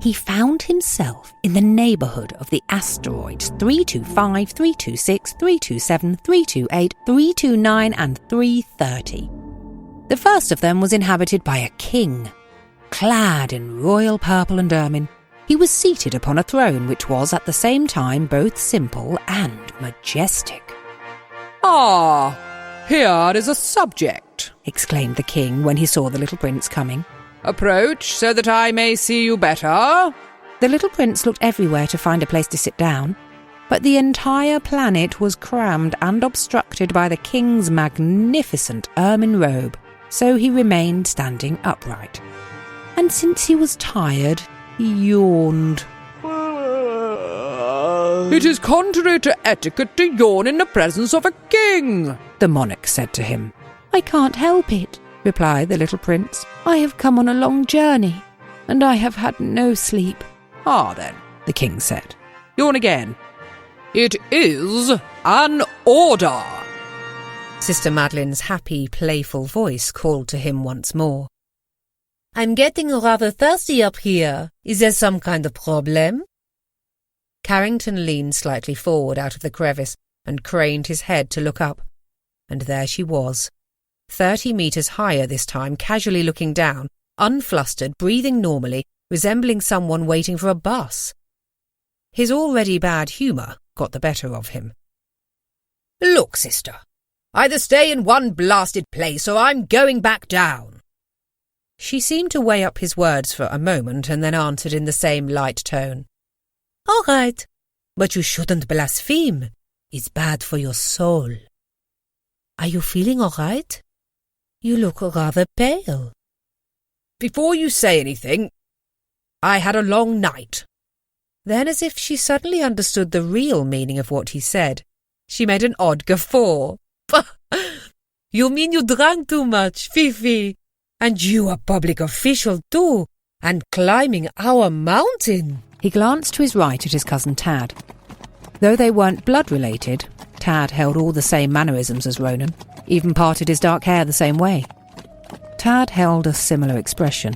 he found himself in the neighbourhood of the asteroids 325, 326, 327, 328, 329 and 330. The first of them was inhabited by a king. Clad in royal purple and ermine, he was seated upon a throne which was at the same time both simple and majestic. "Ah, here is a subject," exclaimed the king when he saw the little prince coming. "Approach so that I may see you better." The little prince looked everywhere to find a place to sit down, but the entire planet was crammed and obstructed by the king's magnificent ermine robe, so he remained standing upright. And since he was tired, he yawned. "It is contrary to etiquette to yawn in the presence of a king," the monarch said to him. "I can't help it," replied the little prince. "I have come on a long journey, and I have had no sleep." "Ah, then," the king said. "Yawn again. It is an order." Sister Madeline's happy, playful voice called to him once more. "I'm getting rather thirsty up here. Is there some kind of problem?" Carrington leaned slightly forward out of the crevice and craned his head to look up. And there she was, 30 metres higher this time, casually looking down, unflustered, breathing normally, resembling someone waiting for a bus. His already bad humour got the better of him. "Look, sister, either stay in one blasted place or I'm going back down." She seemed to weigh up his words for a moment and then answered in the same light tone. "All right, but you shouldn't blaspheme. It's bad for your soul. Are you feeling all right? You look rather pale." "Before you say anything, I had a long night." Then, as if she suddenly understood the real meaning of what he said, she made an odd guffaw. "You mean you drank too much, Fifi? And you a public official too, and climbing our mountain?" He glanced to his right at his cousin Tad. Though they weren't blood-related, Tad held all the same mannerisms as Ronan, even parted his dark hair the same way. Tad held a similar expression,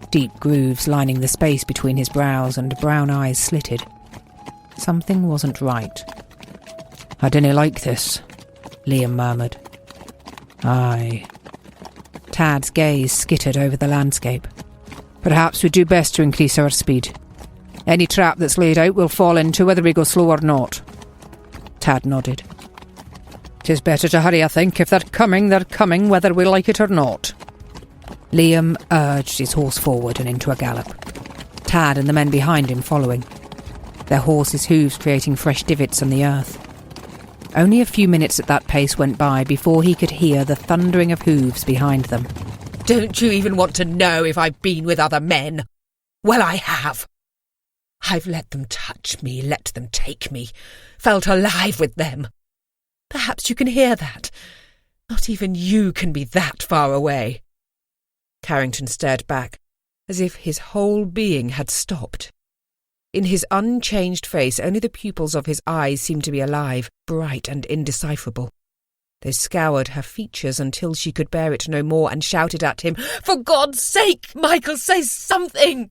deep grooves lining the space between his brows and brown eyes slitted. Something wasn't right. "I dinna like this," Liam murmured. "Aye." Tad's gaze skittered over the landscape. "Perhaps we'd do best to increase our speed. Any trap that's laid out we'll fall into, whether we go slow or not." Tad nodded. "'Tis better to hurry, I think. If they're coming, whether we like it or not." Liam urged his horse forward and into a gallop, Tad and the men behind him following, their horses' hooves creating fresh divots on the earth. Only a few minutes at that pace went by before he could hear the thundering of hooves behind them. "Don't you even want to know if I've been with other men? Well, I have. I've let them touch me, let them take me, felt alive with them. Perhaps you can hear that. Not even you can be that far away." Carrington stared back, as if his whole being had stopped. In his unchanged face, only the pupils of his eyes seemed to be alive, bright and indecipherable. They scoured her features until she could bear it no more and shouted at him, "For God's sake, Michael, say something!"